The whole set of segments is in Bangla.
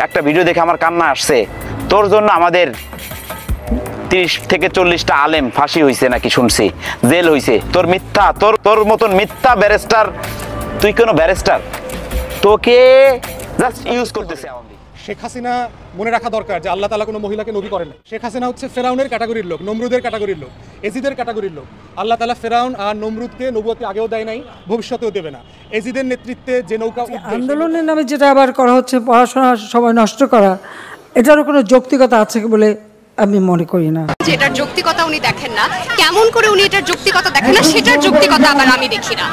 একটা ভিডিও দেখে আমার কান্না আসছে। তোর জন্য আমাদের 30 থেকে 40টা আলেম ফাঁসি হয়েছে নাকি শুনছি, জেল হয়েছে। তোর মিথ্যা, তোর মতন মিথ্যা ব্যারিস্টার, তুই কোনো ব্যারিস্টার, তোকে জাস্ট ইউজ করতেছে আওয়ামী লীগ। শেখ হাসিনা মনে রাখা দরকার যে আল্লাহ তাআলা কোনো মহিলাকে নবী করেন না। শেখ হাসিনা হচ্ছে ফেরাউনের ক্যাটাগরির লোক, নমরুদের ক্যাটাগরির লোক, এজিদের ক্যাটাগরির লোক। আল্লাহ তাআলা ফেরাউন আর নমরুদকে নবুয়তি আগেও দেয় নাই, ভবিষ্যতেও দেবে না। এজিদের নেতৃত্বে যে নৌকা আন্দোলনের নামে যেটা আবার করা হচ্ছে, পড়াশোনার সময় নষ্ট করা, এটারও কোনো যৌক্তিকতা আছে বলে আমি মনে করি না। যেটার যৌক্তিকতা উনি দেখেন না, কেমন করে উনি এটার যৌক্তিকতা দেখেন না, সেটার যৌক্তিকতা আবার আমি দেখি না।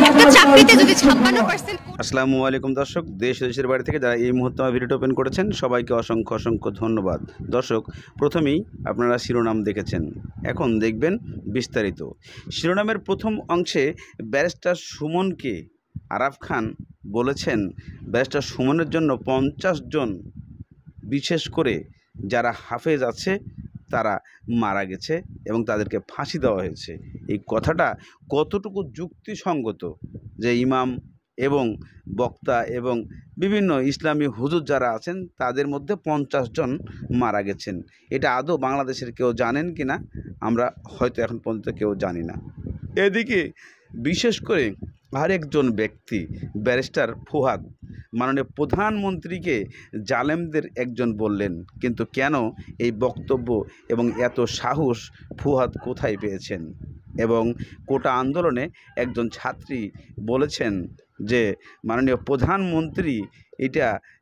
একটা চাকরিতে যদি 56%। আসসালামু আলাইকুম দর্শক, দেশ দেশের বাড়ি থেকে যারা এই মুহূর্তে আমার ভিডিওটা ওপেন করেছেন সবাইকে অসংখ্য অসংখ্য ধন্যবাদ। দর্শক, প্রথমেই আপনারা শিরোনাম দেখেছেন, এখন দেখবেন বিস্তারিত। শিরোনামের প্রথম অংশে ব্যারিস্টার সুমনকে আরাফ খান বলেছেন ব্যারিস্টার সুমনের জন্য 50 জন, বিশেষ করে যারা হাফেজ আছে তারা মারা গেছে এবং তাদেরকে ফাঁসি দেওয়া হয়েছে। এই কথাটা কতটুকু যুক্তিসঙ্গত যে ইমাম এবং বক্তা এবং বিভিন্ন ইসলামী হুজুর যারা আছেন তাদের মধ্যে 50 জন মারা গেছেন, এটা আদৌ বাংলাদেশের কেউ জানেন কি না আমরা হয়তো এখন পর্যন্ত কেউ জানি না। এদিকে বিশেষ করে আরেকজন ব্যক্তি ব্যারিস্টার ফুয়াদ মাননীয় প্রধানমন্ত্রীকে জালেমদের একজন বললেন, কিন্তু কেন এই বক্তব্য এবং এত সাহস ফুয়াদ কোথায় পেয়েছেন? এবং কোটা আন্দোলনে একজন ছাত্রী বলেছেন যে মাননীয় প্রধানমন্ত্রী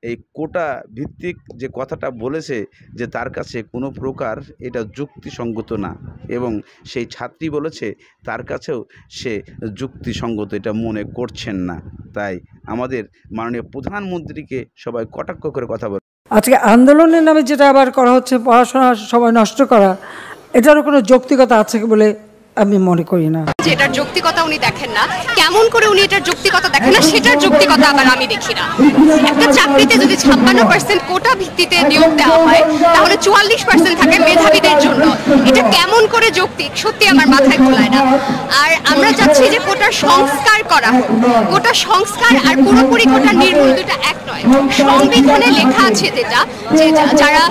এই কোটা ভিত্তিক যে কথাটা বলেছে যে তার কাছে কোনো প্রকার এটা যুক্তিসঙ্গত না, এবং সেই ছাত্রী বলেছে তার কাছেও সে যুক্তিসঙ্গত এটা মনে করছেন না। তাই আমাদের মাননীয় প্রধানমন্ত্রীকে সবাই কটাক্ষ করে কথা বলে। আজকে আন্দোলনের নামে যেটা আবার করা হচ্ছে, পড়াশোনার সময় নষ্ট করা, এটারও কোনো যৌক্তিকতা আছে বলে আমি মনে করি না। যেটার যৌক্তিকতা উনি দেখেন না, কেমন করে উনি এটার যৌক্তিকতা দেখেন না, সেটার যৌক্তিকতা আবার আমি দেখি না। একটা চাকরিতে যদি 56% কোটা ভিত্তিতে নিয়োগ দেওয়া হয়, তাহলে 44% থাকে মেধাবীদের জন্য। এটা কেমন করে যৌক্তিক, সত্যি আমার মাথায় খোলায় না। আর আমরা চাচ্ছি যে কোটার সংস্কার করা হোক। কোটা সংস্কার আর পুরোপুরি কোটা নির্মূল দুটা এক নয়। সংবিধানে লেখা আছে যেটা, যে যারা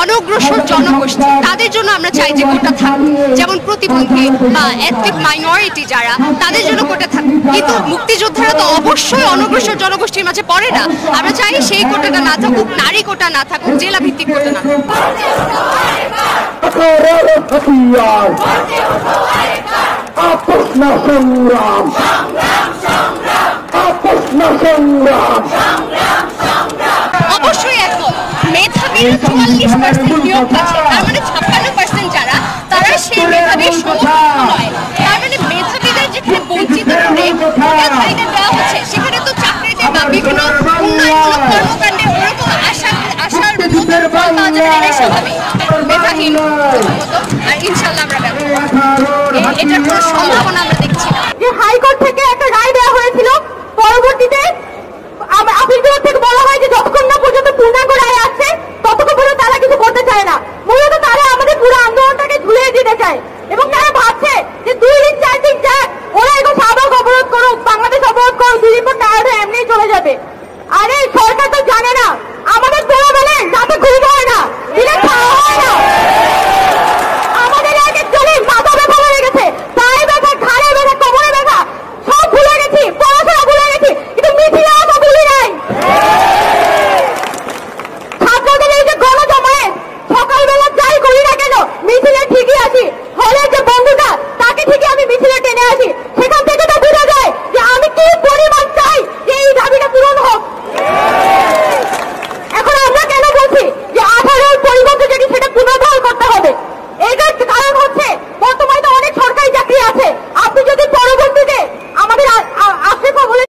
অনগ্রসর জনগোষ্ঠী তাদের জন্য আমরা চাই যে কোটা থাকুক, যেমন প্রতিবন্ধী বা এথনিক মাইনরিটি যারা, তাদের জন্য কোটা থাকুক। কিন্তু মুক্তিযোদ্ধারা তো অবশ্যই অনগ্রসর জনগোষ্ঠীর মাঝে পড়ে না। আমরা চাই সেই কোটাটা না থাকুক, নারী কোটা না থাকুক, জেলা ভিত্তিক কোটা না থাকুক। অবশ্যই এখন মেধাবীরা 44% নিয়োগ পাচ্ছে, তার মানে 56% যারা, তারা সেই মেধাবীর সমর্থন নয়। তার মানে মেধাবীদের যেখানে বঞ্চিত করে মেধাবীদের দেওয়া হচ্ছে, সেখানে তো চাকরিতে বা বিভিন্ন উন্নয়নমূলক কর্মকাণ্ডে ওরকম আশার মতো ফল পাওয়া যাবে, এটাই স্বাভাবিক। মেধাহীন আর ইনশাল্লাহ আমরা ব্যবহার, এটার কোনো